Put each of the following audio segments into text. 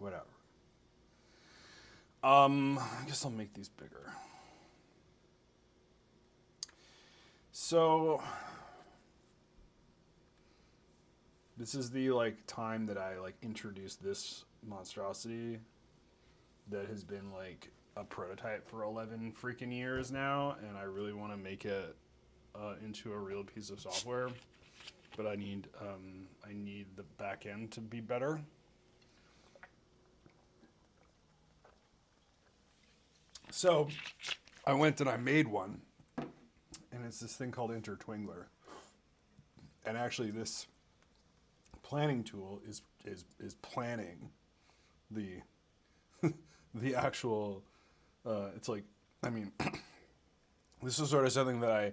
whatever. I guess I'll make these bigger. So this is the like time that I like introduced this monstrosity that has been like a prototype for 11 freaking years now, and I really want to make it into a real piece of software, but I need the back end to be better. So I went and I made one, and it's this thing called Intertwingler. And actually, this planning tool is planning the the actual. It's like, I mean, this is sort of something that I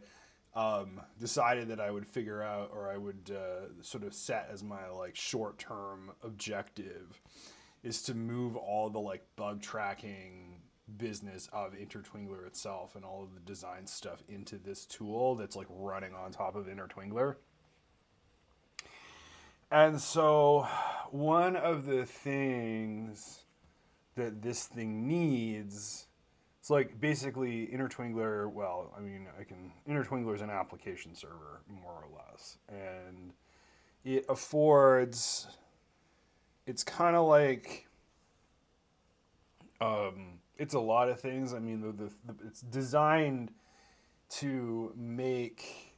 decided that I would figure out, or I would sort of set as my like short term objective, is to move all the like bug tracking business of Intertwingler itself and all of the design stuff into this tool that's like running on top of Intertwingler. And so one of the things that this thing needs, it's like basically Intertwingler, well, I mean, Intertwingler is an application server, more or less. And it affords, it's kind of like, it's a lot of things. I mean, it's designed to make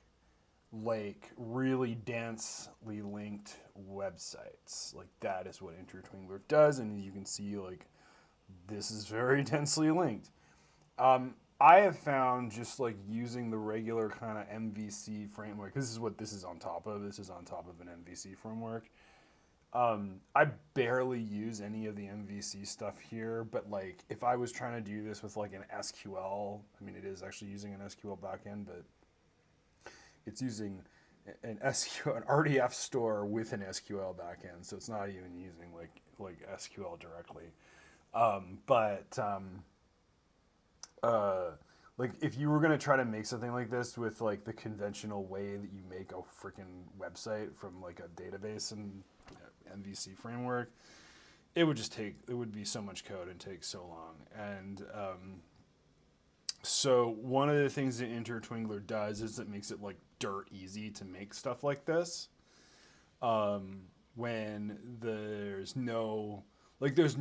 like really densely linked websites. Like that is what Intertwingler does, and you can see like this is very densely linked. I have found just like using the regular kind of MVC framework. This is what this is on top of. This is on top of an MVC framework. I barely use any of the MVC stuff here, but like if I was trying to do this with like an SQL, I mean it is actually using an SQL backend, but it's using an SQL, an RDF store with an SQL backend, so it's not even using like SQL directly. But like if you were gonna try to make something like this with like the conventional way that you make a freaking website from like a database and MVC framework, it would be so much code and take so long. And so one of the things that Intertwingler does is it makes it like dirt easy to make stuff like this. When there's no like there's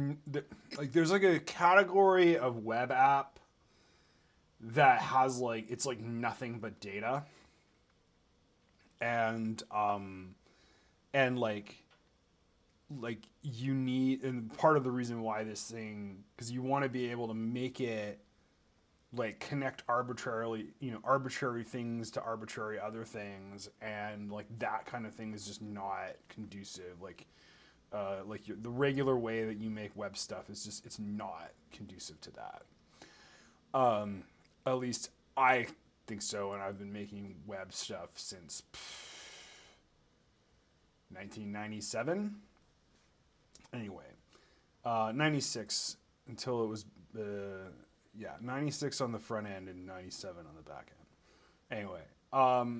like a category of web app that has like it's like nothing but data, and like you need, and part of the reason why this thing, because you want to be able to make it like connect arbitrarily, arbitrary things to arbitrary other things, and like that kind of thing is just not conducive. The regular way that you make web stuff is just, it's not conducive to that. At least I think so, and I've been making web stuff since 1997. Anyway, 96 until it was 96 on the front end and 97 on the back end. Anyway,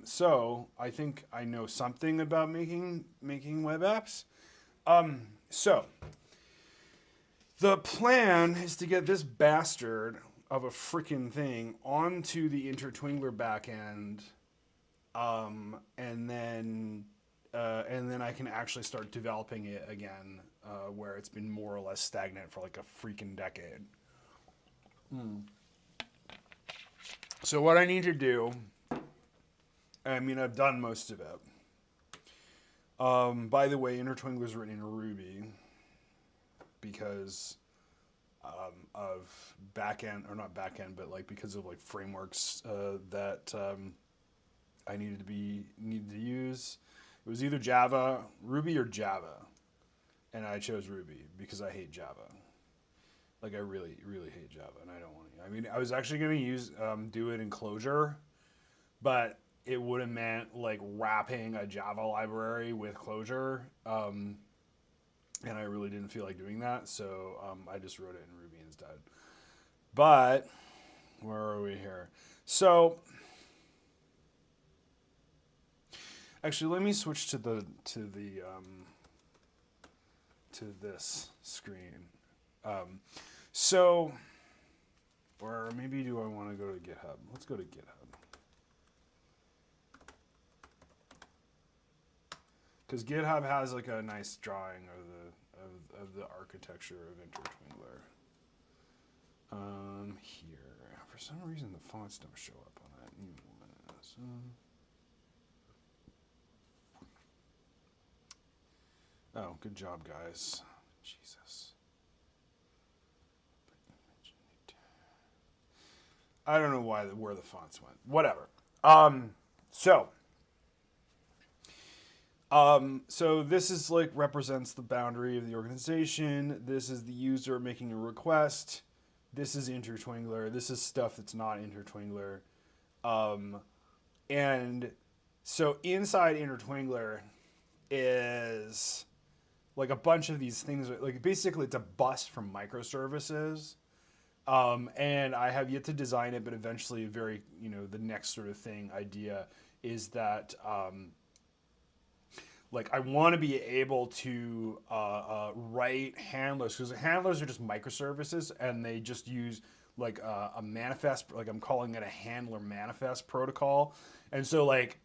so I think I know something about making web apps. So the plan is to get this bastard of a freaking thing onto the Intertwingler backend, and then I can actually start developing it again, where it's been more or less stagnant for like a freaking decade. So what I need to do, I mean, I've done most of it. By the way, Intertwingler is written in Ruby because of backend, or not backend, but like because of like frameworks that I needed to use. It was either Java, Ruby, or Java, and I chose Ruby because I hate Java. Like I really, really hate Java, and I don't want to. I mean, I was actually going to do it in Clojure, but it would have meant like wrapping a Java library with Clojure, and I really didn't feel like doing that, so I just wrote it in Ruby instead. But where are we here? So actually, let me switch to to this screen. So, or maybe do I want to go to GitHub? Let's go to GitHub. Because GitHub has like a nice drawing of the architecture of Intertwingler. Here, for some reason the fonts don't show up on that. Oh, good job, guys. Jesus. I don't know where the fonts went. Whatever. So this is like represents the boundary of the organization. This is the user making a request. This is Intertwingler. This is stuff that's not Intertwingler. And so inside Intertwingler is like a bunch of these things. Like basically it's a bus from microservices. And I have yet to design it, but eventually the next sort of idea is that, like I want to be able to write handlers, because handlers are just microservices and they just use like a manifest, like I'm calling it a handler manifest protocol. And so like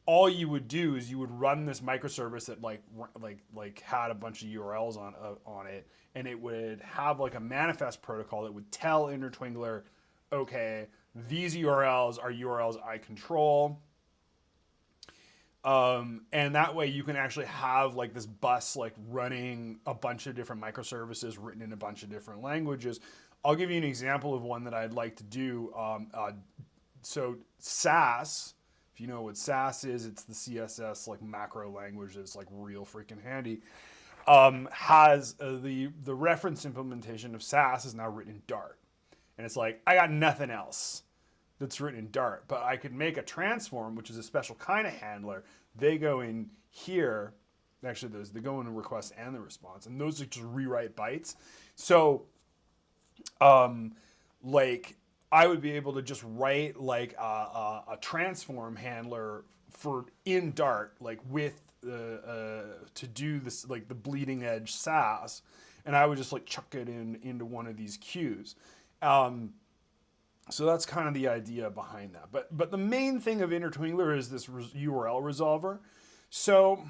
all you would do is you would run this microservice that like had a bunch of URLs on it, and it would have like a manifest protocol that would tell Intertwingler, okay, these URLs are URLs I control. And that way you can actually have like this bus like running a bunch of different microservices written in a bunch of different languages. I'll give you an example of one that I'd like to do. So Sass, if you know what Sass is, it's the CSS like macro language that's like real freaking handy. Has the reference implementation of Sass is now written in Dart. And it's like, I got nothing else that's written in Dart, but I could make a transform, which is a special kind of handler. They go in here. Actually, they go in the request and the response, and those are just rewrite bytes. So, like I would be able to just write like a transform handler for in Dart, like with to do this like the bleeding edge Sass, and I would just like chuck it into one of these queues. So that's kind of the idea behind that. But the main thing of Intertwingler is this URL resolver. So,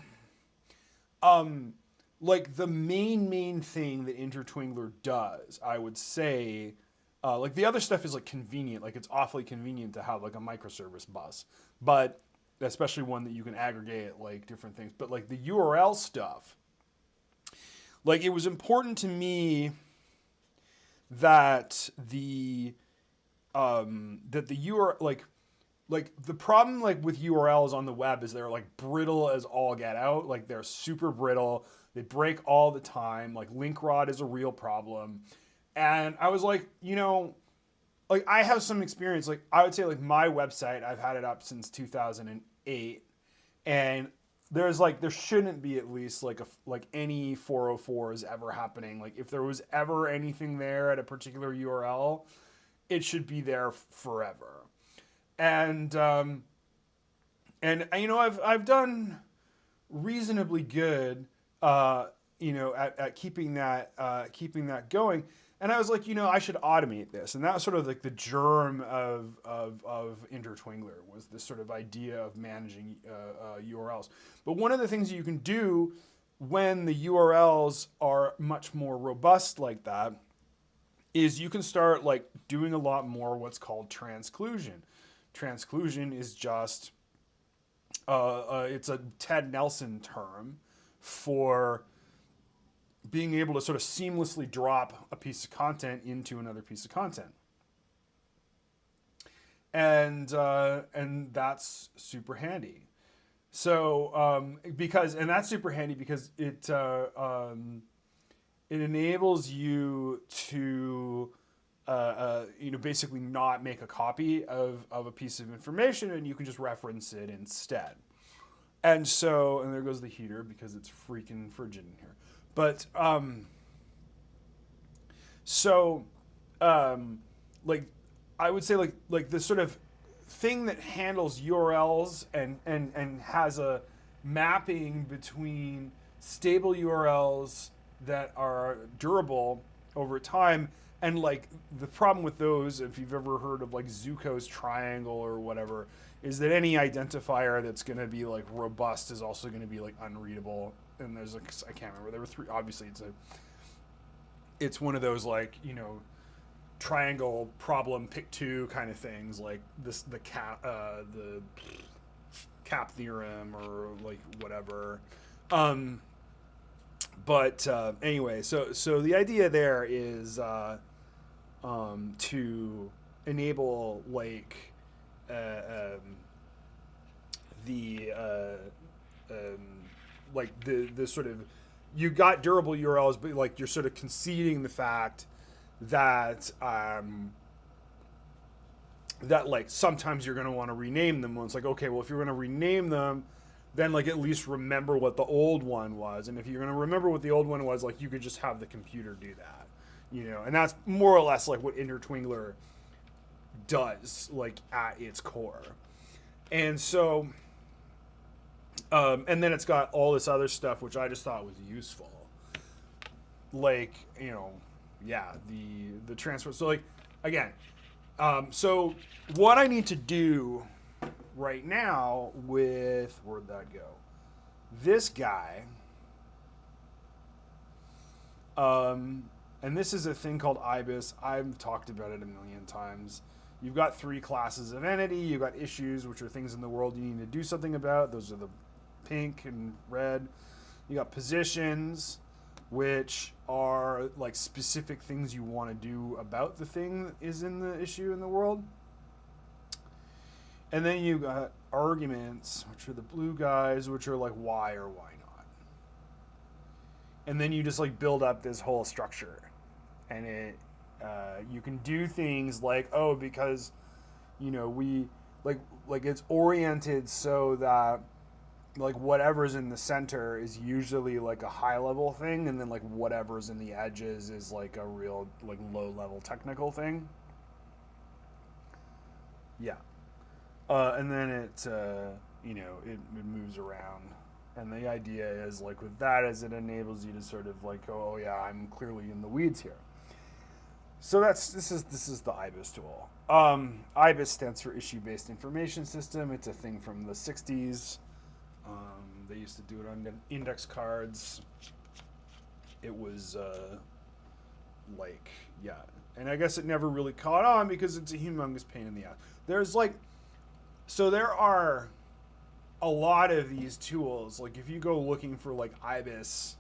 like the main thing that Intertwingler does, I would say, like the other stuff is like convenient. Like it's awfully convenient to have like a microservice bus, but especially one that you can aggregate like different things. But like the URL stuff, like it was important to me that the URL like the problem like with URLs on the web is they're like brittle as all get out. Like they're super brittle. They break all the time. Like link rot is a real problem. And I was like, like I have some experience. Like I would say like my website, I've had it up since 2008, and there shouldn't be at least like any 404s ever happening. Like if there was ever anything there at a particular URL, it should be there forever. And I've done reasonably good at keeping that going. And I was like, I should automate this. And that was sort of like the germ of Intertwingler, was this sort of idea of managing URLs. But one of the things you can do when the URLs are much more robust like that is you can start like doing a lot more what's called transclusion. Transclusion is just, it's a Ted Nelson term for being able to sort of seamlessly drop a piece of content into another piece of content. And that's super handy. So, that's super handy because it enables you to, basically not make a copy of a piece of information, and you can just reference it instead. And there goes the heater because it's freaking frigid in here. But, like, I would say like this sort of thing that handles URLs and has a mapping between stable URLs that are durable over time. And like the problem with those, if you've ever heard of like Zuko's triangle or whatever, is that any identifier that's going to be like robust is also going to be like unreadable. And there's like, I can't remember, there were three. Obviously, it's one of those like, you know, triangle problem pick two kind of things, like the cap theorem or like whatever. But anyway, so the idea there is to enable like the like the sort of, you got durable URLs, but like you're sort of conceding the fact that that like sometimes you're going to want to rename them. Well, it's like, okay, well, if you're going to rename them, then like at least remember what the old one was. And if you're going to remember what the old one was, like you could just have the computer do that, you know. And that's more or less like what Intertwingler does, like at its core. And so and then it's got all this other stuff which I just thought was useful, like, you know, yeah, the transfer. So like, again, so what I need to do right now with, where'd that go? This guy, and this is a thing called IBIS. I've talked about it a million times. You've got three classes of entity. You've got issues, which are things in the world you need to do something about. Those are the pink and red. You got positions, which are like specific things you want to do about the thing that is in the issue in the world. And then you got arguments, which are the blue guys, which are like why or why not. And then you just like build up this whole structure. And it you can do things like, oh, because, you know, we like it's oriented so that like whatever's in the center is usually like a high level thing, and then like whatever's in the edges is like a real like low level technical thing. Yeah. And then it you know, it moves around, and the idea is like with that is it enables you to sort of like, oh yeah, I'm clearly in the weeds here. So this is the IBIS tool. IBIS stands for Issue Based Information System. It's a thing from the 60s. They used to do it on index cards. It was like, yeah. And I guess it never really caught on because it's a humongous pain in the ass. There's like, so there are a lot of these tools. Like if you go looking for like IBIS,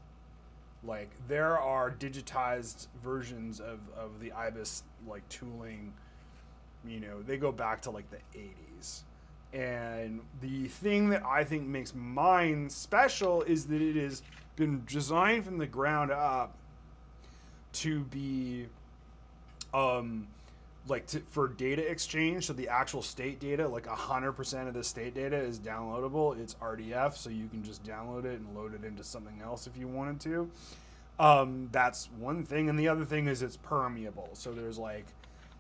like there are digitized versions of the IBIS like tooling, you know, they go back to like the 80s. And the thing that I think makes mine special is that it has been designed from the ground up to be for data exchange. So the actual state data, like 100% of the state data is downloadable. It's RDF, so you can just download it and load it into something else if you wanted to. That's one thing. And the other thing is it's permeable. So there's like,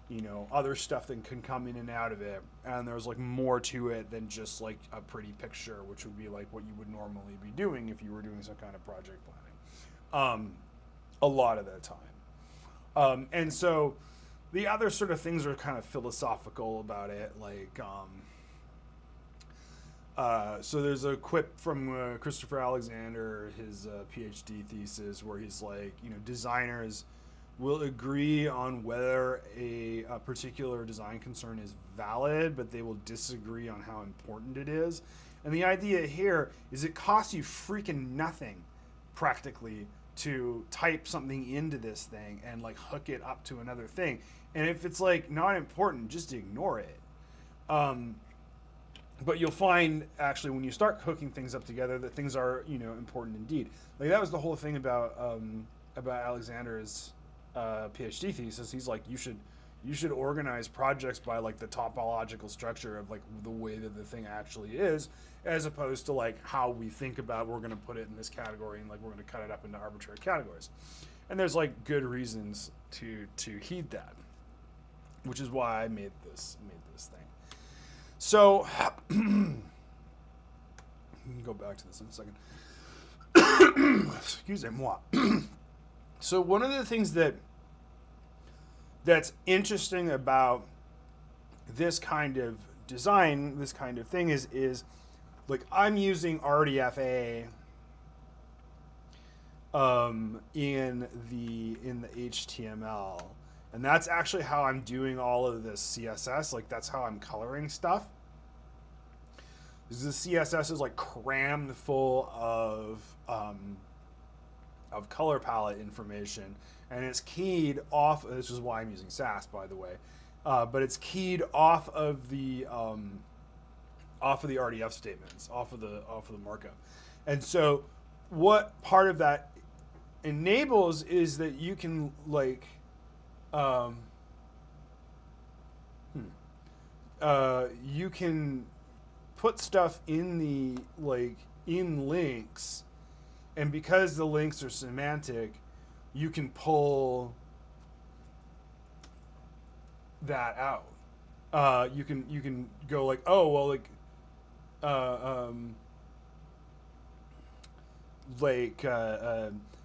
you know, other stuff that can come in and out of it, and there's like more to it than just like a pretty picture, which would be like what you would normally be doing if you were doing some kind of project planning a lot of the time. And so the other sort of things are kind of philosophical about it, like so there's a quip from Christopher Alexander, his PhD thesis, where he's like, you know, designers will agree on whether a particular design concern is valid, but they will disagree on how important it is. And the idea here is it costs you freaking nothing, practically, to type something into this thing and like hook it up to another thing. And if it's like not important, just ignore it. But you'll find actually when you start hooking things up together that things are, you know, important indeed. Like that was the whole thing about Alexander's PhD thesis. He's like, you should organize projects by like the topological structure of like the way that the thing actually is, as opposed to like how we think about we're going to put it in this category and like we're going to cut it up into arbitrary categories. And there's like good reasons to heed that, which is why I made this thing. So we can go back to this in a second. Excusez-moi. So one of the things that's interesting about this kind of design, this kind of thing is like I'm using RDFA in the HTML, and that's actually how I'm doing all of this CSS. Like that's how I'm coloring stuff. Because the CSS is like crammed full of color palette information, and it's keyed off. This is why I'm using Sass, by the way, but it's keyed off of the RDF statements, off of the markup, and so what part of that enables is that you can like you can put stuff in the in links, and because the links are semantic, you can pull that out. You can go like, oh well,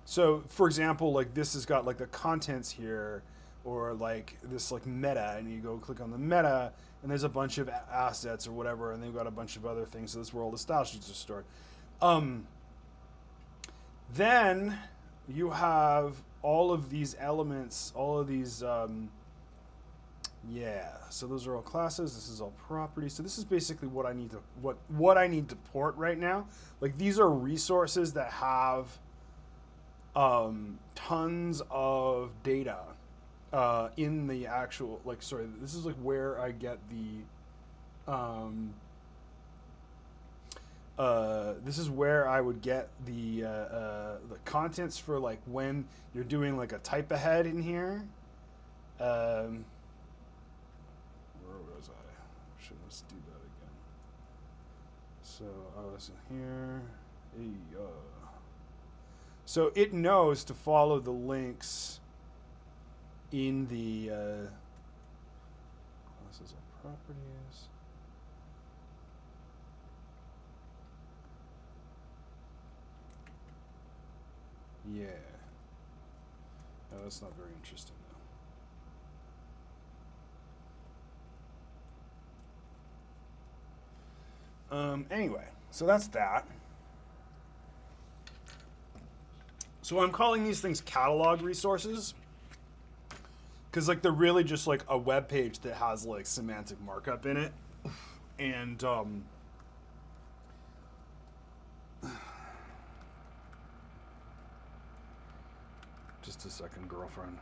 so for example, like this has got like the contents here, or like this like meta, and you go click on the meta, and there's a bunch of assets or whatever, and they've got a bunch of other things. So this is where all the style sheets are stored. Then you have all of these elements, all of these, so those are all classes. This is all properties. So this is basically what I need to what I need to port right now. Like these are resources that have tons of data in the actual this is like where I get the this is where I would get the contents for like when you're doing like a type ahead in here. Where was I? Should let's do that again. So I was in here. So it knows to follow the links in the classes and properties. Yeah. No, that's not very interesting though. Anyway, so that's that. So I'm calling these things catalog resources because like they're really just like a web page that has like semantic markup in it, and just a second, girlfriend.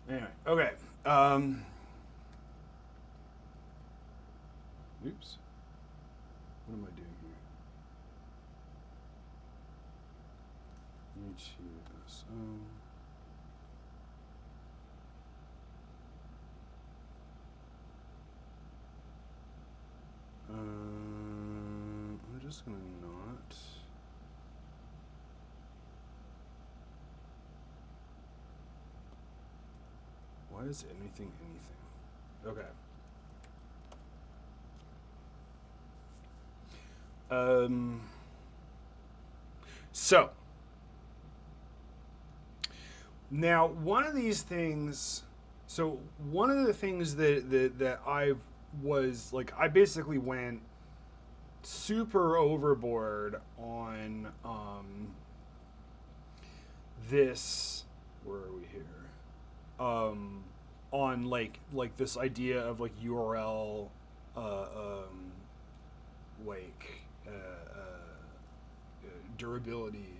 Anyway, okay. Oops. What am I doing here? I'm just gonna not. Why is anything? Okay. So now one of these things. So one of the things that I was like, I basically went super overboard on this. Where are we here? On like this idea of like URL durability,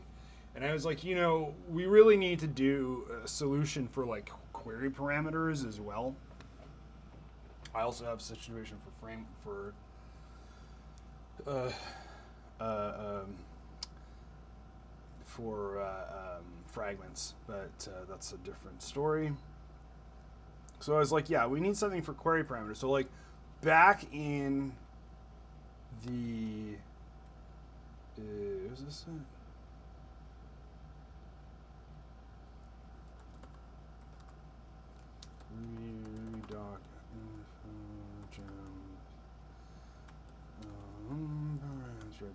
and I was like, you know, we really need to do a solution for like query parameters as well. I also have a situation for fragments, but that's a different story. So I was like, yeah, we need something for query parameters. So like back in the is this it?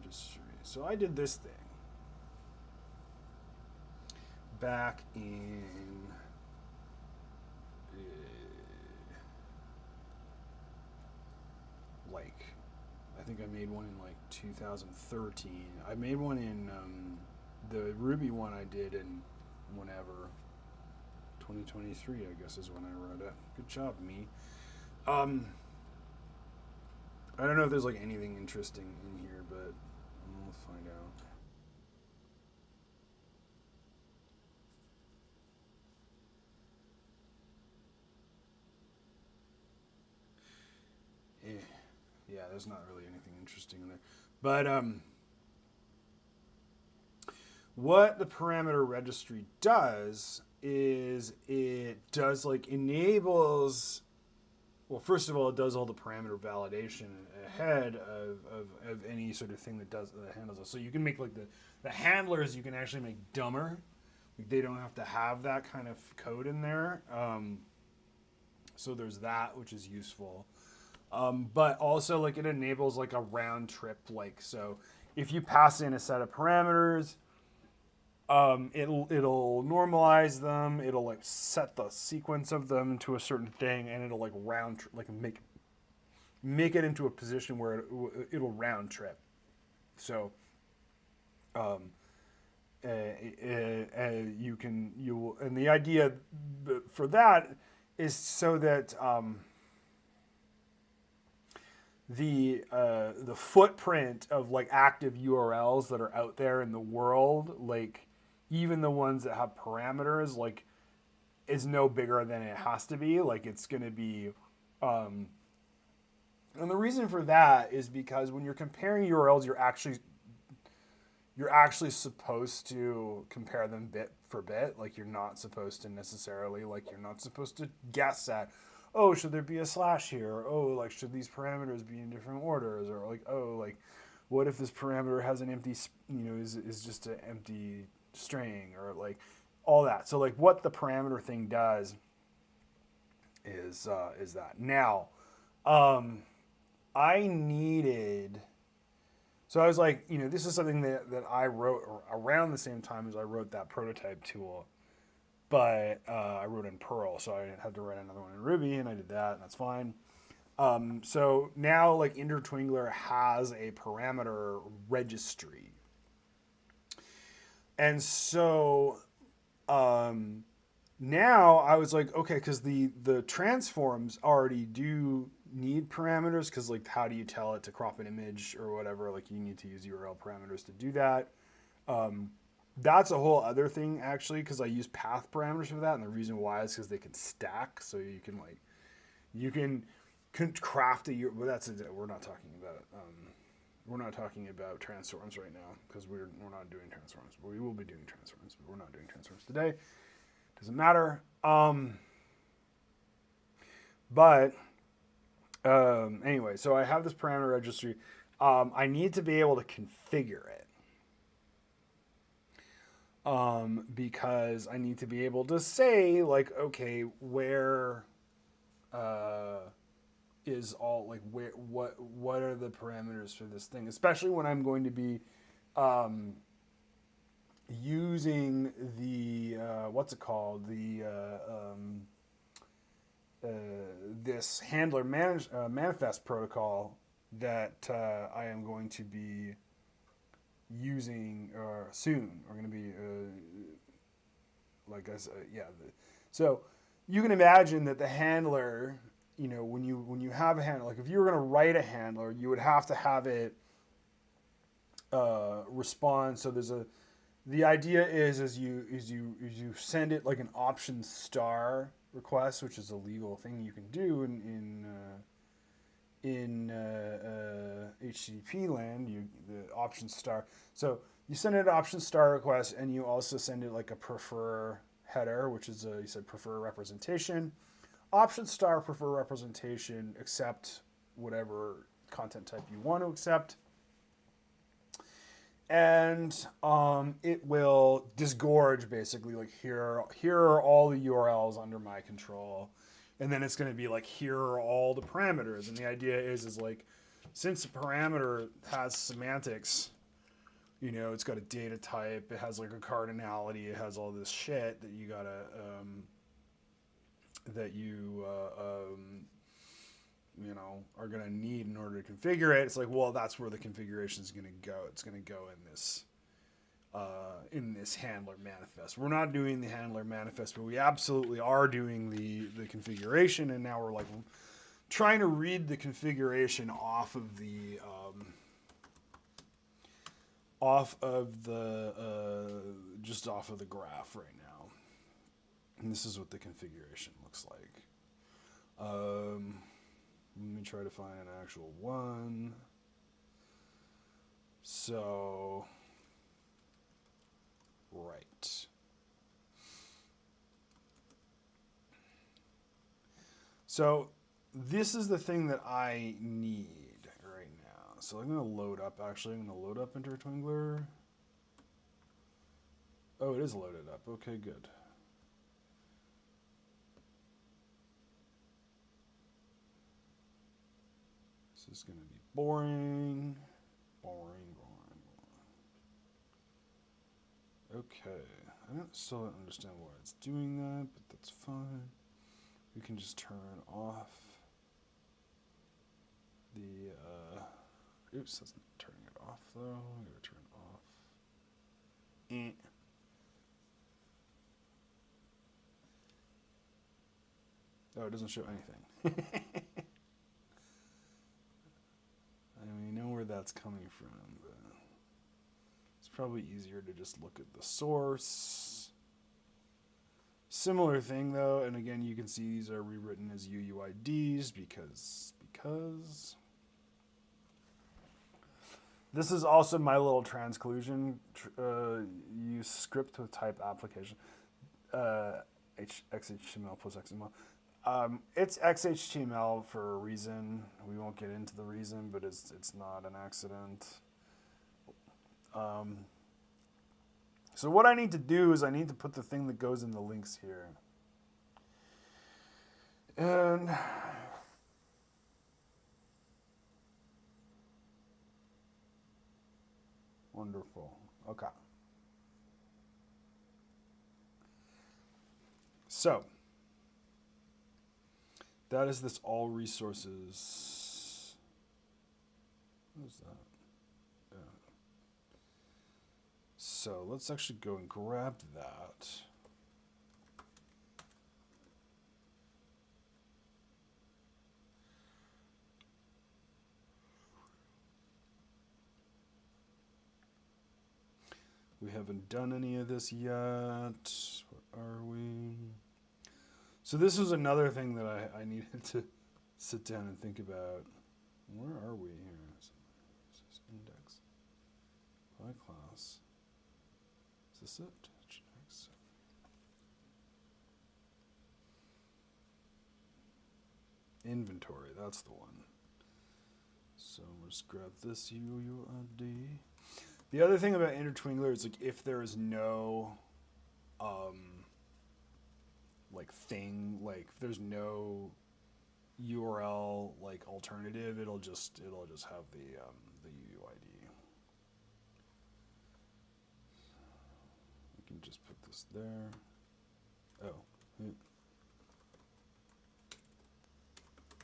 registry. So I did this thing back in I think I made one in like 2013. I made one in the Ruby one I did in whenever 2023, I guess is when I wrote it. Good job, me. I don't know if there's like anything interesting in here, but we'll find out. Yeah, there's not really anything interesting in there. But what the parameter registry does is it does like enables, well, first of all, it does all the parameter validation ahead of any sort of thing that handles it. So you can make like the handlers, you can actually make dumber. Like they don't have to have that kind of code in there. So there's that, which is useful. But also like it enables like a round trip, like, so if you pass in a set of parameters, it'll normalize them, it'll like set the sequence of them to a certain thing, and it'll like make it into a position where it'll round trip. So and the idea for that is so that the footprint of like active URLs that are out there in the world, like even the ones that have parameters, like is no bigger than it has to be. Like it's going to be, and the reason for that is because when you're comparing URLs, you're actually supposed to compare them bit for bit. Like you're not supposed to necessarily, like you're not supposed to guess at, oh, should there be a slash here? Oh, like, should these parameters be in different orders? Or like, oh, like, what if this parameter has an empty, is just an empty string, or like all that. So like what the parameter thing does is that. Now, I needed, so I was like, this is something that I wrote around the same time as I wrote that prototype tool. But I wrote in Perl, so I had to write another one in Ruby, and I did that, and that's fine. So now, like, Intertwingler has a parameter registry. And so now I was like, okay, because the transforms already do need parameters, because, like, how do you tell it to crop an image or whatever? Like, you need to use URL parameters to do that. That's a whole other thing, actually, because I use path parameters for that, and the reason why is because they can stack, so you can craft a. But we're not talking about transforms right now, because we're not doing transforms. But we will be doing transforms, but we're not doing transforms today. Doesn't matter. Anyway, so I have this parameter registry. I need to be able to configure it. Because I need to be able to say, like, okay, where is all, like, what are the parameters for this thing, especially when I'm going to be using the this handler manifest protocol that I am going to be using soon. We're going to be so you can imagine that the handler, when you have a handler, like if you were going to write a handler, you would have to have it respond. So the idea is you send it like an option star request, which is a legal thing you can do in HTTP land, the option star. So you send it an option star request, and you also send it like a prefer header, which is you said prefer representation. Option star prefer representation, accept whatever content type you want to accept. And it will disgorge, basically, like here are all the URLs under my control. And then it's going to be like, here are all the parameters. And the idea is like, since a parameter has semantics, You know, it's got a data type. It has like a cardinality. It has all this shit that you gotta that you know, are gonna need in order to configure it. It's like, well, that's where the configuration is gonna go. It's gonna go in this handler manifest. We're not doing the handler manifest, but we absolutely are doing the configuration. And now we're like trying to read the configuration off of the just off of the graph right now. And this is what the configuration looks like. Let me try to find an actual one. So, right. So this is the thing that I need right now. So I'm going to load up, actually, I'm going to load up Intertwingler. Oh, it is loaded up. Okay, good. This is going to be boring. Okay, still don't understand why it's doing that, but that's fine. We can just turn off the, oops, that's not turning it off though. I'm going to turn it off. Oh, it doesn't show anything. I mean, know where that's coming from, but it's probably easier to just look at the source. Similar thing though, and again, you can see these are rewritten as UUIDs because this is also my little transclusion use script with type application XHTML plus XML. It's XHTML for a reason. We won't get into the reason, but it's not an accident. So what I need to do is I need to put the thing that goes in the links here. And wonderful. Okay. So that is this all resources. What is that? Yeah. So let's actually go and grab that. We haven't done any of this yet. What are we? So this was another thing that I needed to sit down and think about. Where are we here? Index. By class. Is this it? Inventory, that's the one. So we'll just grab this UUID. The other thing about Intertwingler is like if there is no like thing, like if there's no URL like alternative, it'll just have the UUID. We can just put this there. Oh.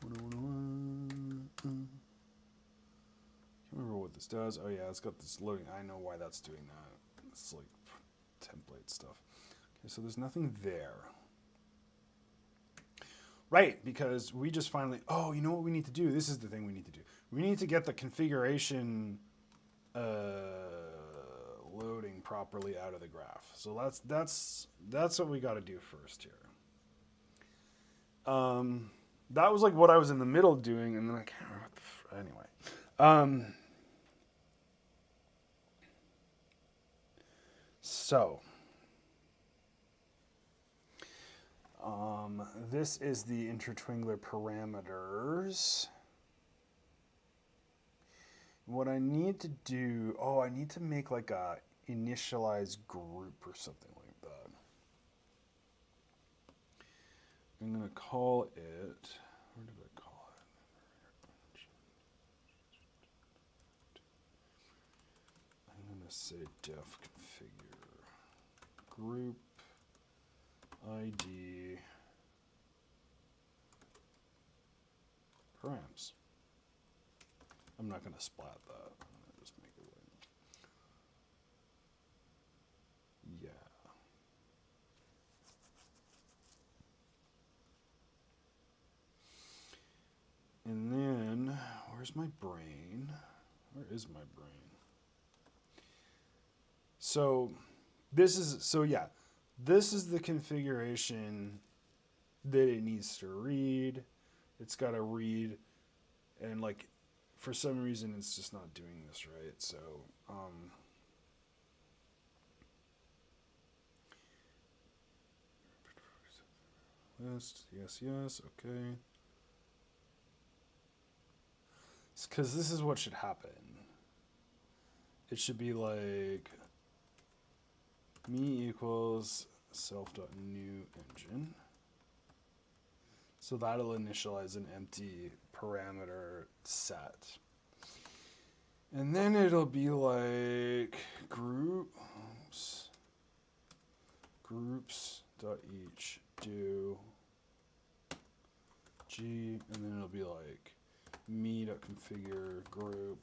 Can't remember what this does. Oh yeah, it's got this loading. I know why that's doing that. It's like template stuff. Okay, so there's nothing there. Right, because we just finally, oh, you know what we need to do? This is the thing we need to do. We need to get the configuration loading properly out of the graph. So that's what we got to do first here. That was like what I was in the middle of doing, and then I can't remember what anyway. So this is the Intertwingler parameters. What I need to do, I need to make like a initialize group or something like that. I'm going to call it, where did I call it? I'm going to say def configure group ID params. I'm not going to splat that. I'm going to just make it white. Yeah. And then, where's my brain? Where is my brain? So, this is the configuration that it needs to read. It's got to read, and like, for some reason, it's just not doing this right. So, list, yes, okay. It's because this is what should happen. It should be like me equals self.new engine. So that'll initialize an empty parameter set. And then it'll be like groups.each do G, and then it'll be like me.configure group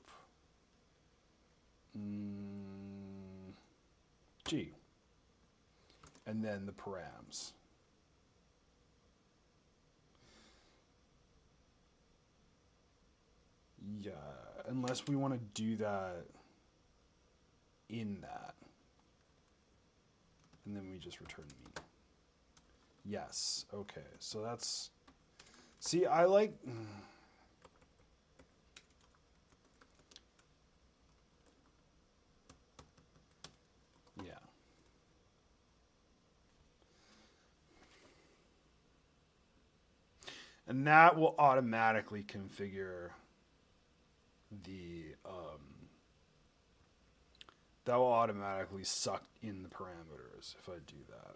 G, and then the params. Yeah, unless we want to do that in that. And then we just return me. Yes, okay, so that's... See, I like... Yeah. And that will automatically configure the that will automatically suck in the parameters if I do that,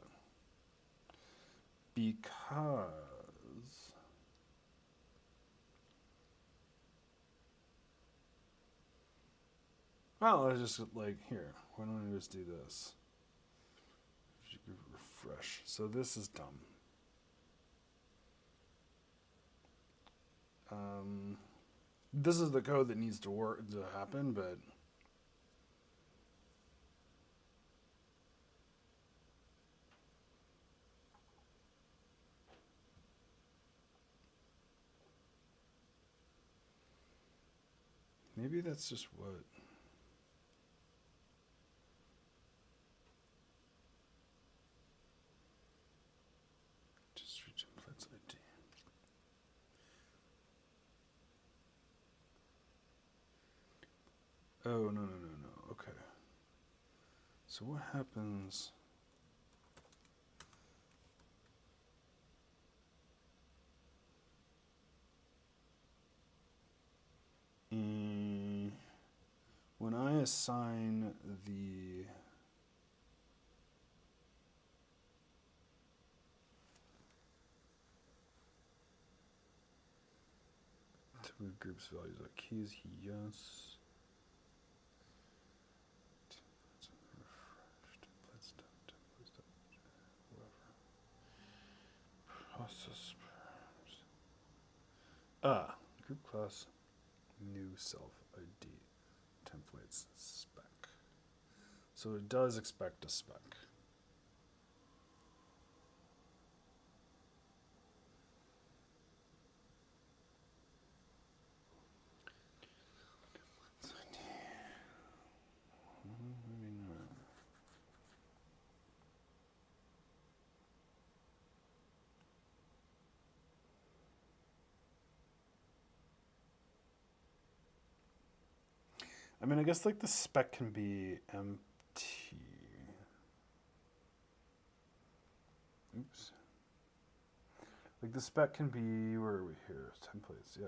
because well, I just like here, why don't I just do this? Refresh. So this is dumb. This is the code that needs to work to happen, but maybe that's just what. Just reach templates ID. Oh, no. Okay. So what happens? When I assign the groups values like keys, yes. Process group class new self ID templates spec. So it does expect a spec. I mean, I guess like the spec can be empty. Oops. Like the spec can be, where are we here? Templates,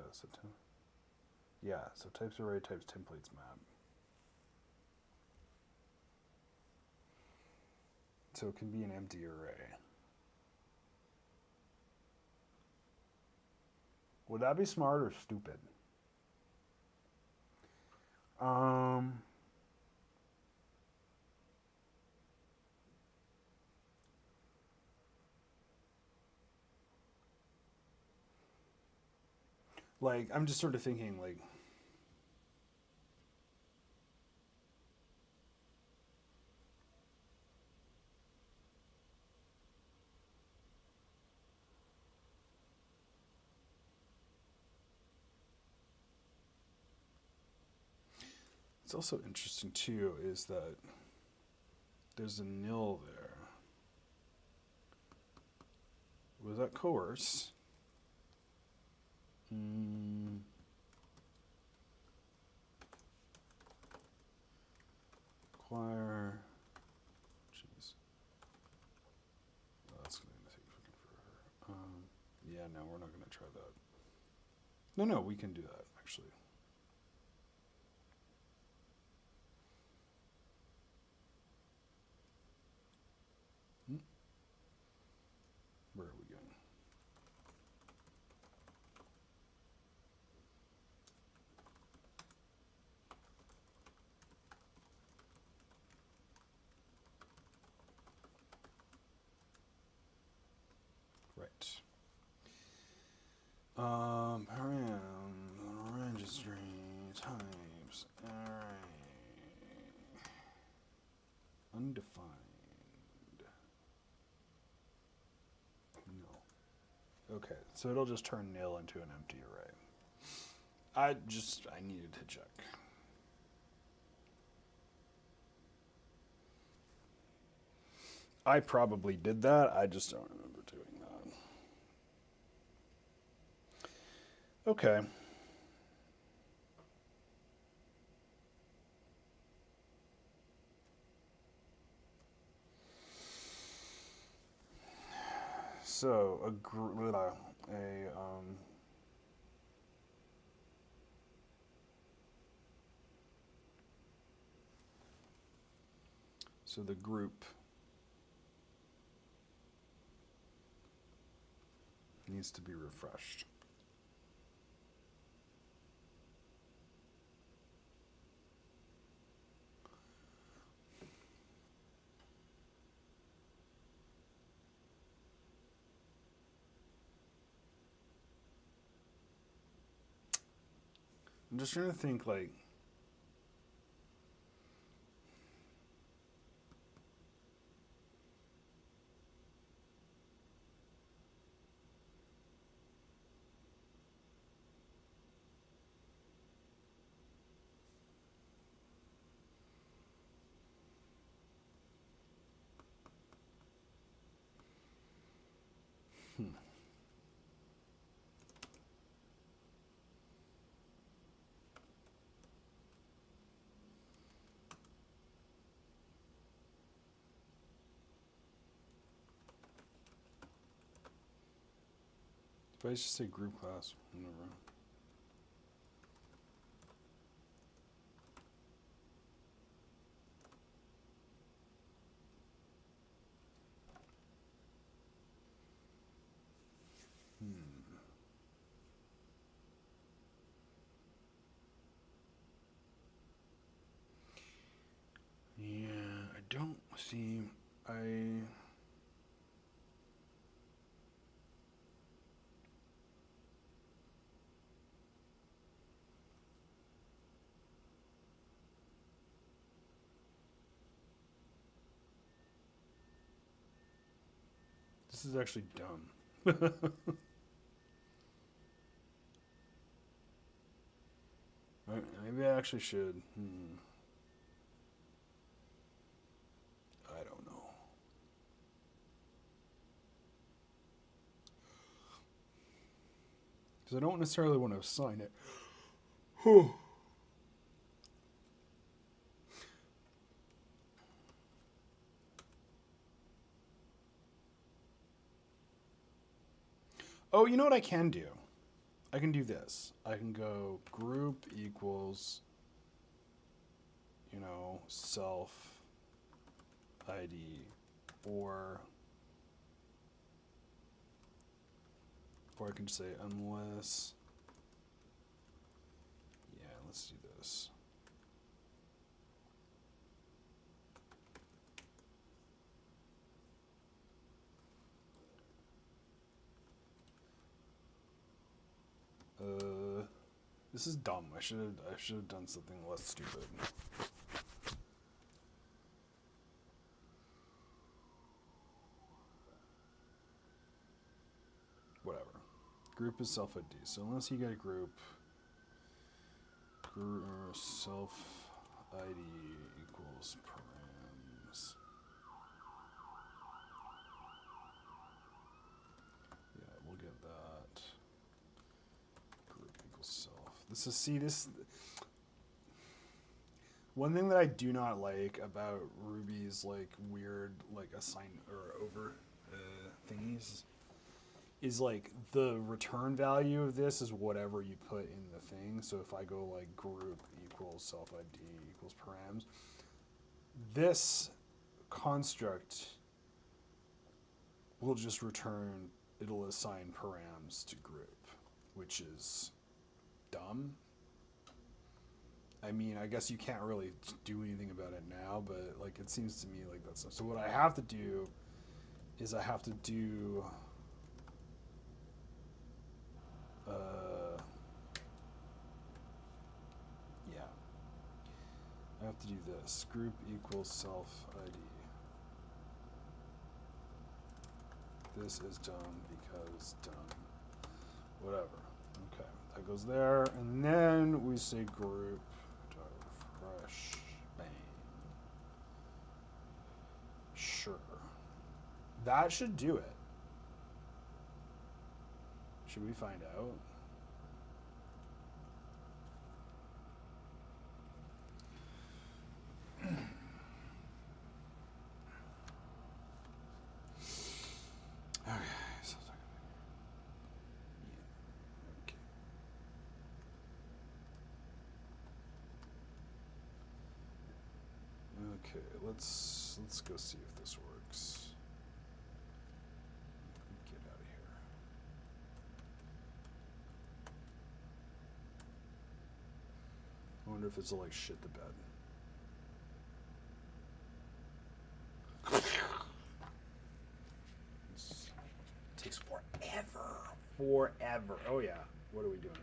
yeah. So types array, types templates map. So it can be an empty array. Would that be smart or stupid? Like, I'm just sort of thinking, like, it's also interesting too is that there's a nil there. Was that coerce? Acquire. Jeez. Oh, that's going to take fucking forever. Yeah, no, we're not going to try that. No, we can do that, actually. Where are we going? Right. Registry types. Alright. Undefined. No. Okay, so it'll just turn nil into an empty array. I needed to check. I probably did that. I just don't remember doing that. Okay. So so the group needs to be refreshed. I'm just trying to think, like, if I just say group class, whatever. Yeah, I don't see. This is actually dumb. Maybe I actually should. I don't know. Because I don't necessarily want to assign it. Oh, you know what I can do? I can do this. I can go group equals, self ID, or I can just say unless. Yeah, let's do this. This is dumb. I should have done something less stupid. Whatever. Group is self ID. So unless you get a group self ID equals params. Yeah, we'll get that. Group equals self. This is this. One thing that I do not like about Ruby's like weird like assign or over thingies is like the return value of this is whatever you put in the thing. So if I go like group equals self ID equals params, this construct will just return, it'll assign params to group, which is dumb. I mean, I guess you can't really do anything about it now, but like it seems to me like that's so what I have to do is I have to do yeah. I have to do this. Group equals self ID. This is done because done. Whatever. Okay. That goes there. And then we say group refresh. Bang. Sure. That should do it. Should we find out? Okay, let's go see if this works. Get out of here. I wonder if this will like shit the bed. This takes forever. Forever. Oh yeah. What are we doing?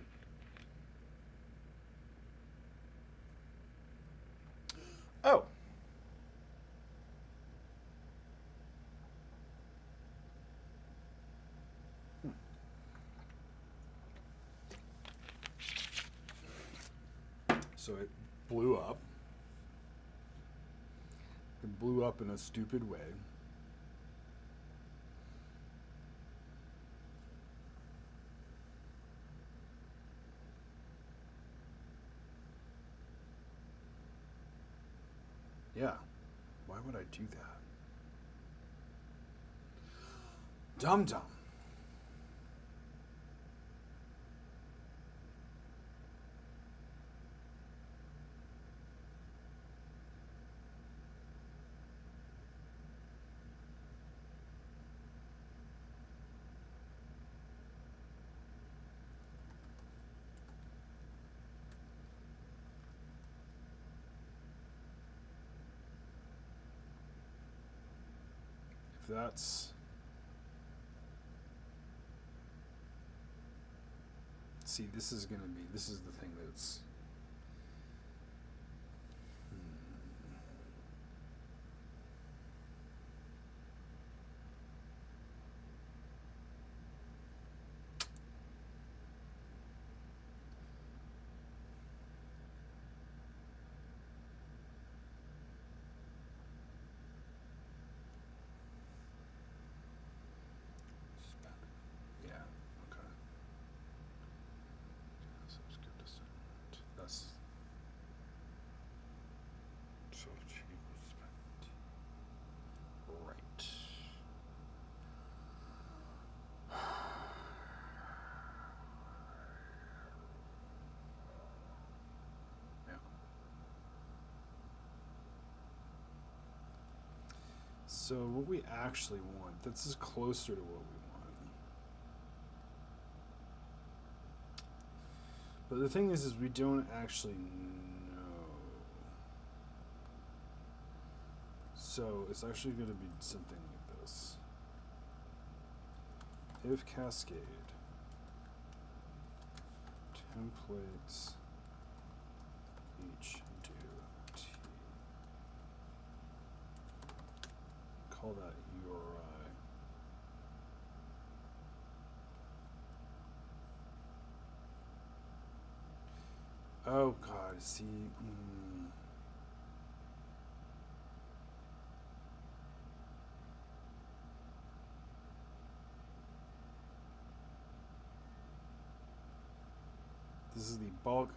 Oh. So it blew up. It blew up in a stupid way. Yeah. Why would I do that? Dumb. If that's... See, this is the thing that's... Yeah, okay. That's so cheap. Right. Yeah. So what we actually want, this is closer to what we want. But the thing is we don't actually know. So it's actually going to be something like this. If cascade templates h do t. Call that URI. Oh God, see. This is the bulk.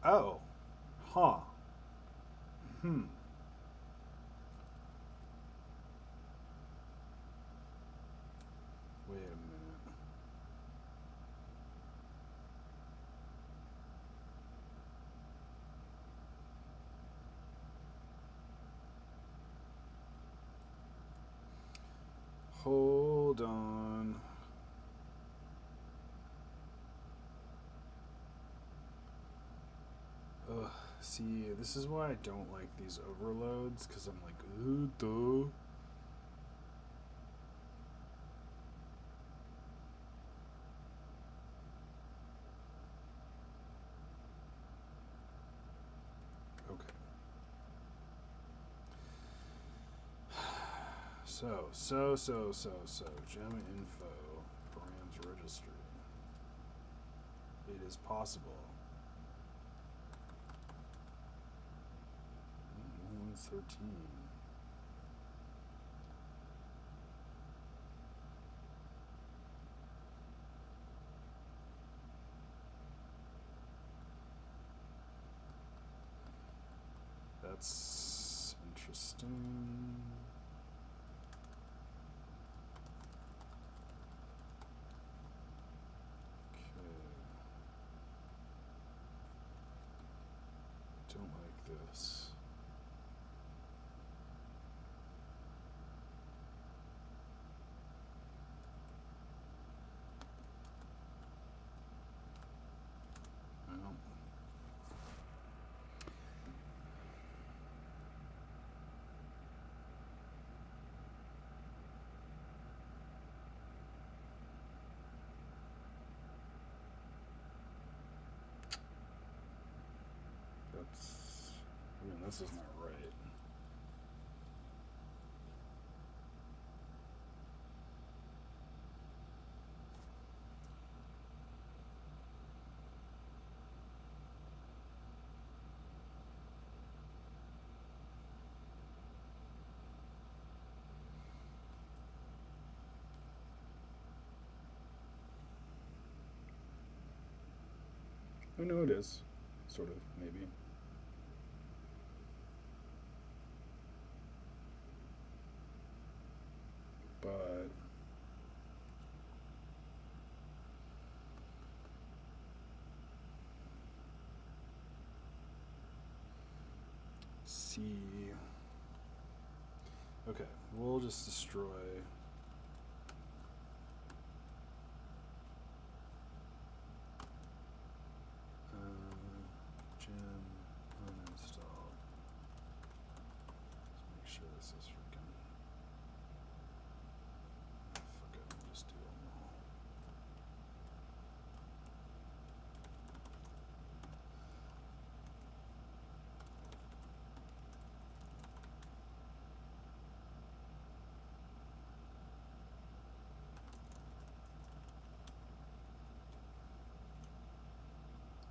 Oh, huh. Wait a minute. Hold on. Ugh, see, this is why I don't like these overloads, because I'm like, ooh, duh. Okay. So, Gemma info, params registry. It is possible. 113. That's interesting. Don't like this. Well. This is not right. Oh no, it is. Sort of, maybe. But see. Okay, we'll just destroy. Gem uninstall. Let's make sure this is freaking. Fuck it, we'll just do them all.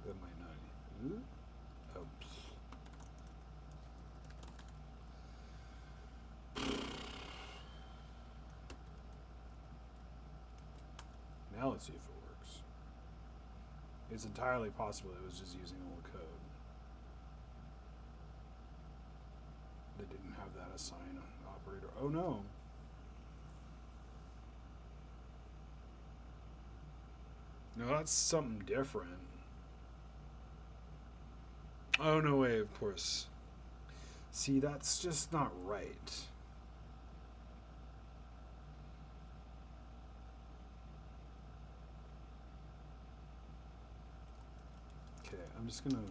That might not. Ooh. Oh. Now let's see if it works. It's entirely possible it was just using old code. They didn't have that assign operator. Oh no. No, that's something different. Oh, no way, of course. See, that's just not right. Okay, I'm just gonna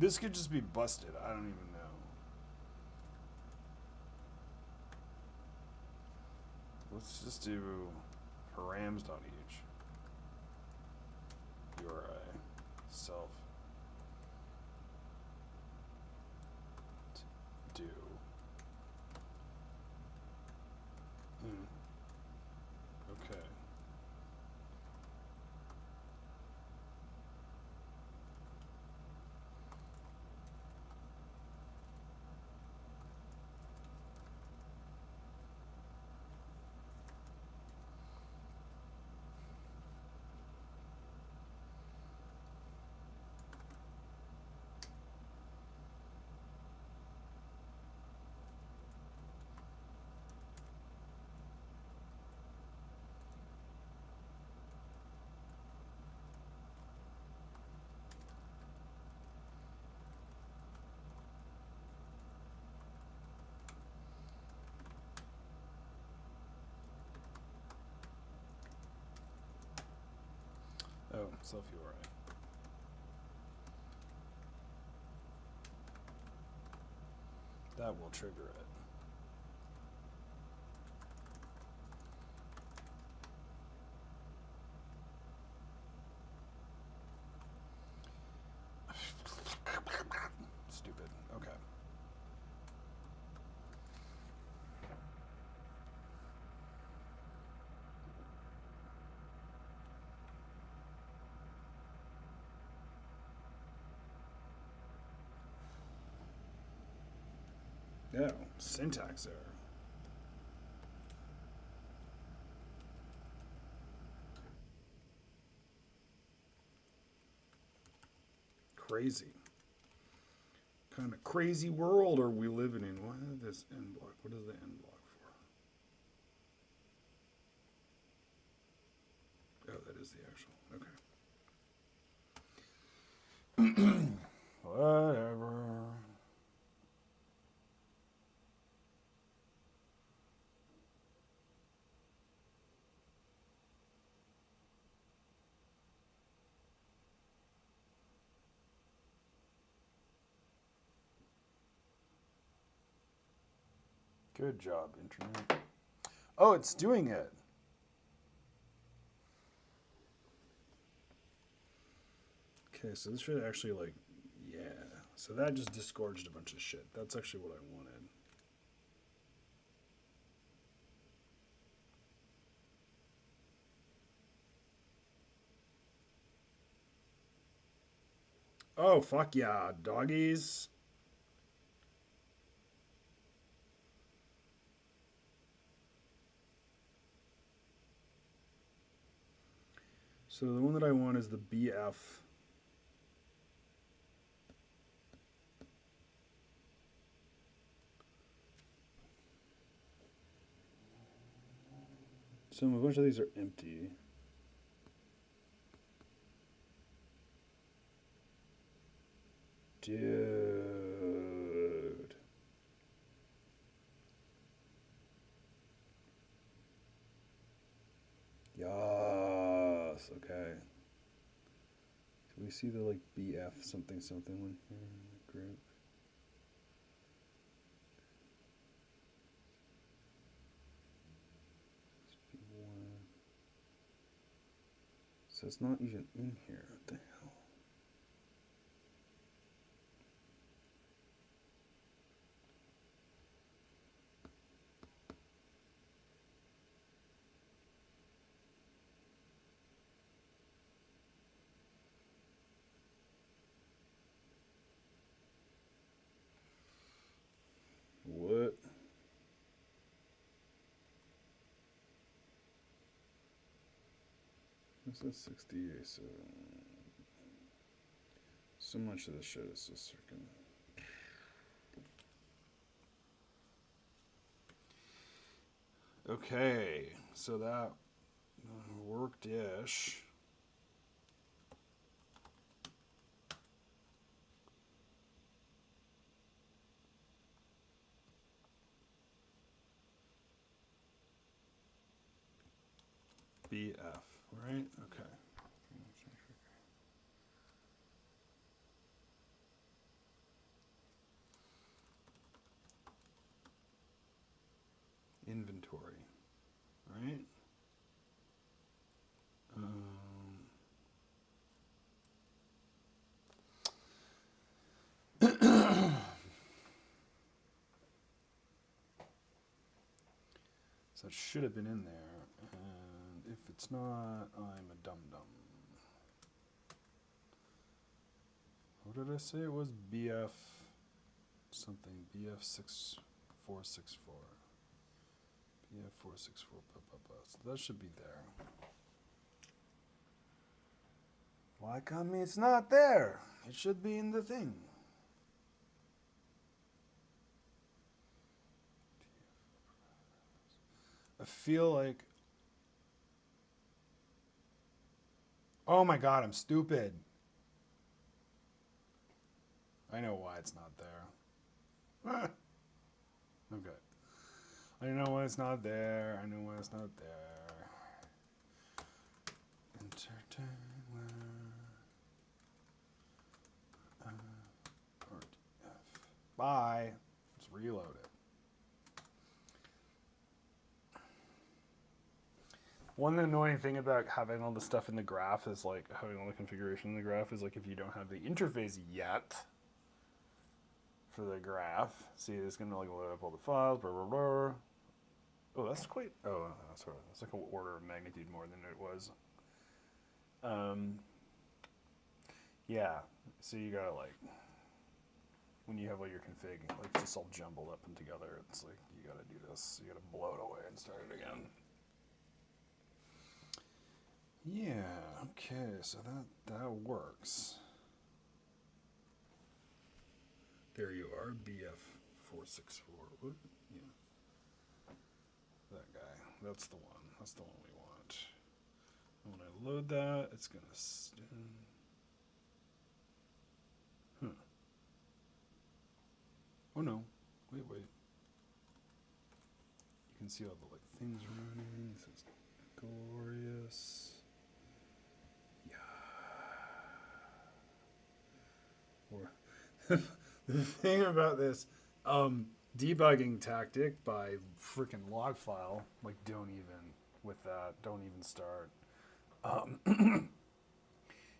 This could just be busted. I don't even know. Let's just do params.each. URI. Self. Do. Okay. Oh, self URI. That will trigger it. Stupid. Okay. Yeah, syntax error. Crazy. Kind of crazy world are we living in? What is this end block? What is the end block for? Oh, that is the actual. Okay. Whatever. Good job, Internet. Oh, it's doing it. Okay, so this should actually, like, yeah. So that just disgorged a bunch of shit. That's actually what I wanted. Oh, fuck yeah, doggies. So the one that I want is the BF. So a bunch of these are empty. Dude. Yes. Okay. Can we see the like BF something something one here in the group? So it's not even in here. What the hell? What? This is 68, so much of this shit is just freaking. Okay, so that worked-ish. BF, right? Okay. inventory, right? So it should have been in there, and if it's not, I'm a dum-dum. What did I say it was? BF something, BF6464. BF464, so that should be there. Why come it's not there? It should be in the thing. I feel like... Oh my god, I'm stupid. I know why it's not there. Okay. I know why it's not there. I know why it's not there. Intertwingler. RDF. Bye. Let's reload it. One annoying thing about having all the stuff in the graph is like having all the configuration in the graph is like if you don't have the interface yet for the graph, see it's gonna like load up all the files, blah blah blah. Oh, that's quite. Oh, sorry, that's like an order of magnitude more than it was. Yeah. So you gotta like when you have all your config like just all jumbled up and together, it's like you gotta do this. You gotta blow it away and start it again. Yeah. Okay. So that works. There you are, BF464. What? Yeah. That guy. That's the one. That's the one we want. And when I load that, it's gonna. Oh no. Wait. You can see all the like things running. This is glorious. Yeah. The thing about this debugging tactic by freaking log file, like don't even start.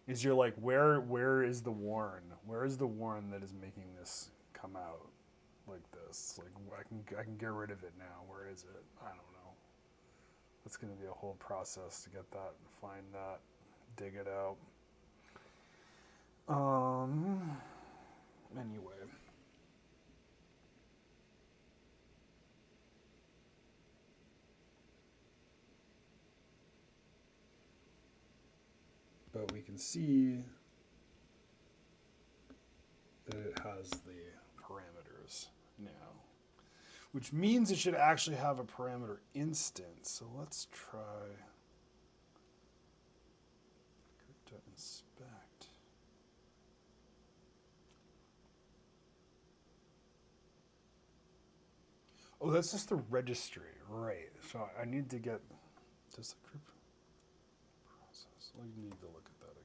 Is you're like, where is the warn? Where is the warn that is making this come out like this? Like I can get rid of it now. Where is it? I don't know. It's gonna be a whole process to get that, find that, dig it out. Anyway. But we can see that it has the parameters now, which means it should actually have a parameter instance. So let's try inspect. Oh, that's just the registry, right? So I need to get just the group process. I need to look at that again.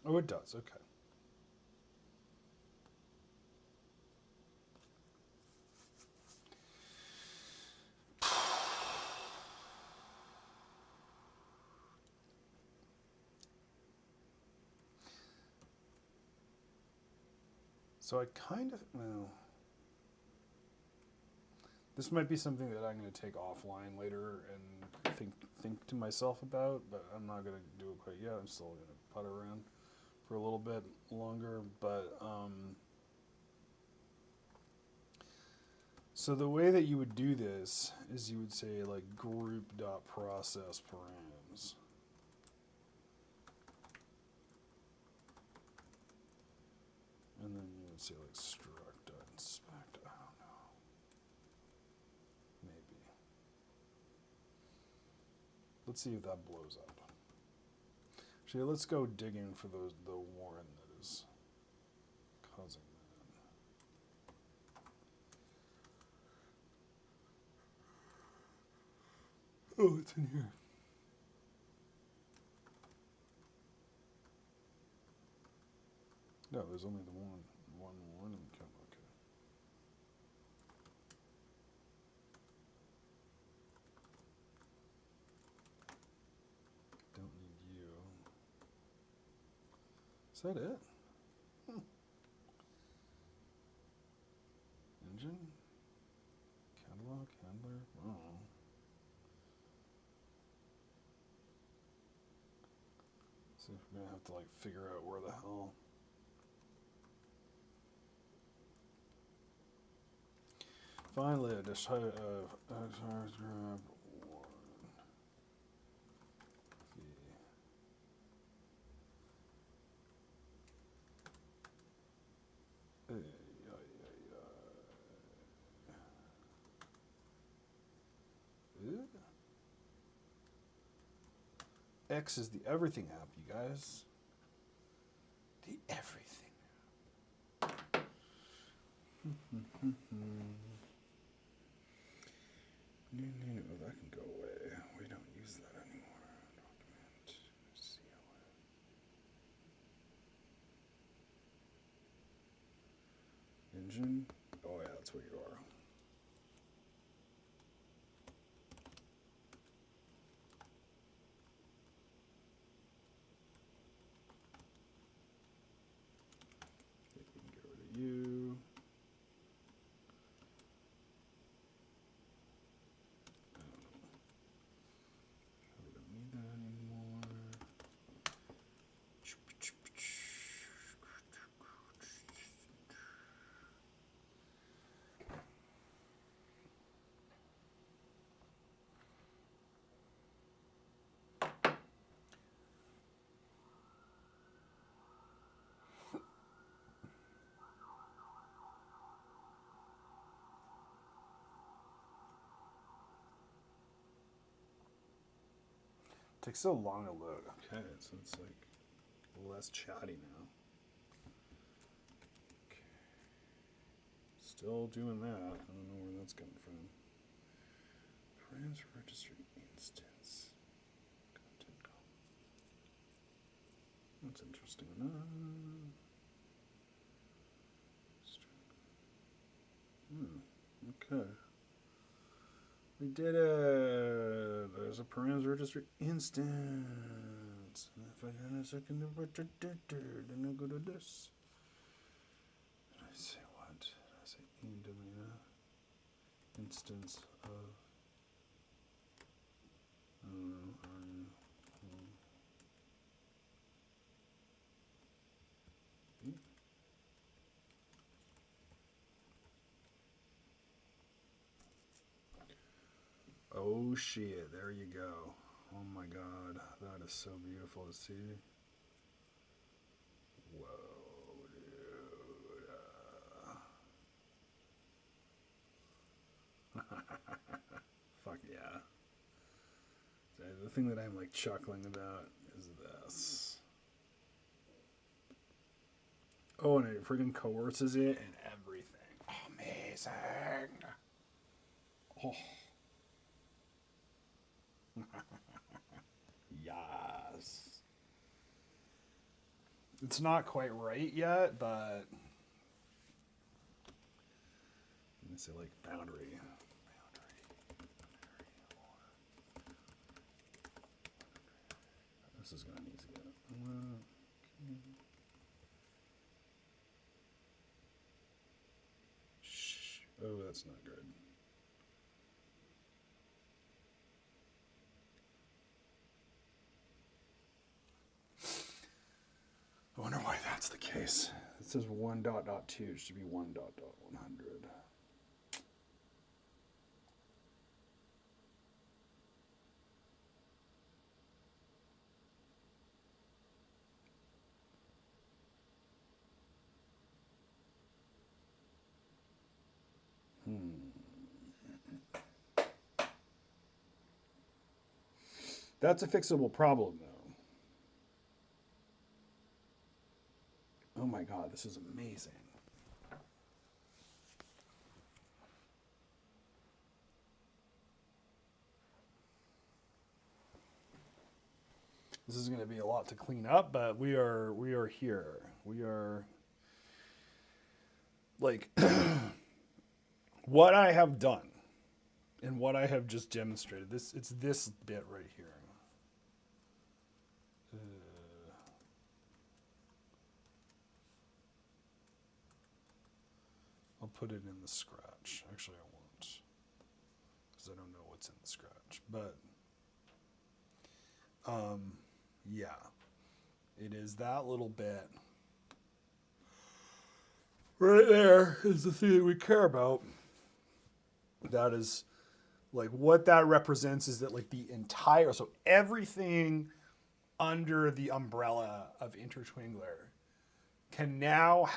Oh, it does. Okay. So I kind of, well, this might be something that I'm going to take offline later and think to myself about, but I'm not going to do it quite yet. I'm still going to putt around for a little bit longer, but so the way that you would do this is you would say like group.process params. And then you would say like struct.inspect. I don't know. Maybe. Let's see if that blows up. Actually, let's go digging for the warren that is causing Oh, it's in here. No, there's only the one warning come. Okay. Don't need you. Is that it? Engine? Catalog? Handler? Oh. See if we're gonna have to like figure out where the hell. Finally, I decided grab one. X is the everything app, you guys. The everything app. Oh, that can go away. We don't use that anymore. Document. CLN. Engine. Oh yeah, that's what you are. We can get rid of you. We don't need that anymore. Takes so long to load. Okay, so it's like less chatty now. Okay. Still doing that. I don't know where that's coming from. Params registry instance. Content column. That's interesting enough. Okay. We did it. There's a params registry instance. And if I had a second to then I go to this. And I say what? I say instance of oh shit, there you go. Oh my god, that is so beautiful to see. Whoa, dude. Fuck yeah. The thing that I'm like chuckling about is this. Oh, and it freaking coerces it and everything. Amazing. Oh. Yes. It's not quite right yet, but let me say like boundary. This is gonna need to get. Okay. Shh. Oh, that's not good. I wonder why that's the case. It says 1.2. It should be 1.100. That's a fixable problem, though. Oh my god, this is amazing. This is going to be a lot to clean up, but we are here. We are like what I have done and what I have just demonstrated. It's this bit right here. I'll put it in the scratch. Actually, I won't, because I don't know what's in the scratch. But yeah, it is that little bit right there is the thing that we care about. That is like what that represents is that like the entire, so everything under the umbrella of Intertwingler can now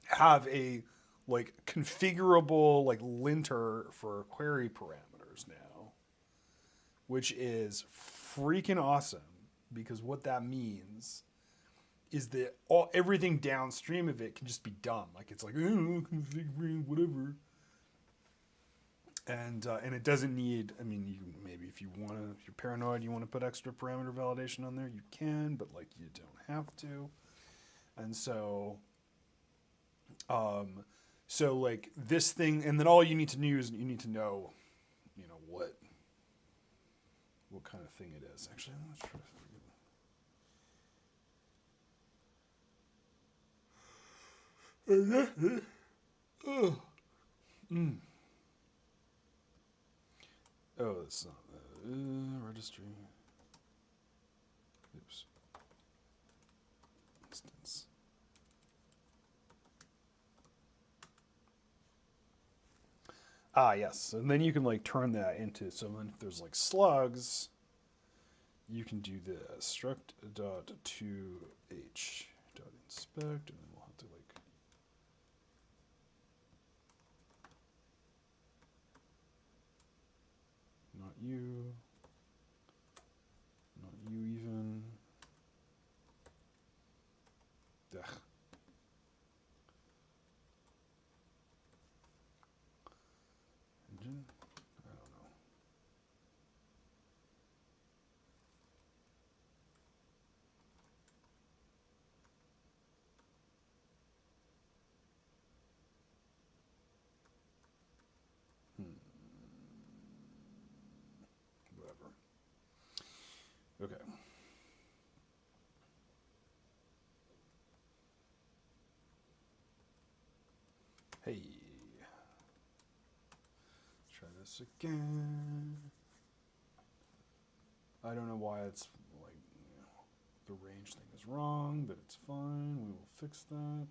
have a like configurable like linter for query parameters now, which is freaking awesome, because what that means is that everything downstream of it can just be dumb. Like it's like, oh, configure whatever. And it doesn't need, I mean, you maybe if you want to, if you're paranoid, you want to put extra parameter validation on there, you can, but like you don't have to. And so so like this thing, and then all you need to know is you need to know, you know, what kind of thing it is. Actually, I'm not sure. Oh, that's not the registry. Oops. Instance. Ah, yes. And then you can like turn that into, so then if there's like slugs, you can do this struct dot to h dot inspect, and then we'll have to like not you even. Ugh. Engine? I don't know. Whatever. Okay. Hey. Try this again. I don't know why it's like, you know, the range thing is wrong, but it's fine. We will fix that.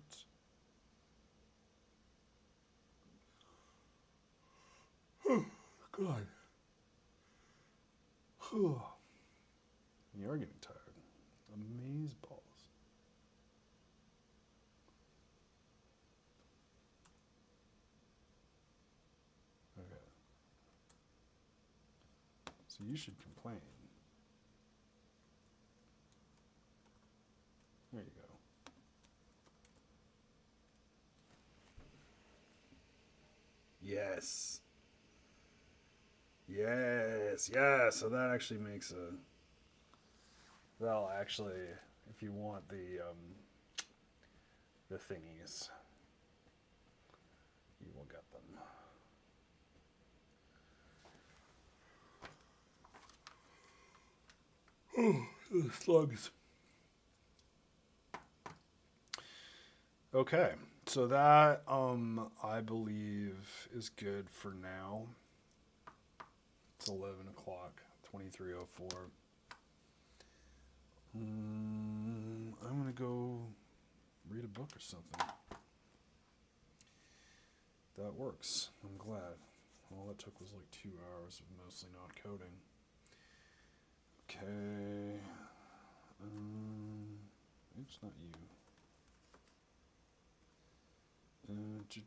Oh, God. You are getting tired. Amaze balls. Okay. So you should complain. There you go. Yes. Yes, yes. So that actually makes a. Well, actually, if you want the thingies, you will get them. Oh, the slugs. Okay, so that I believe is good for now. It's 11 o'clock, 23:04. I'm gonna go read a book or something. That works. I'm glad. All it took was like 2 hours of mostly not coding. Okay.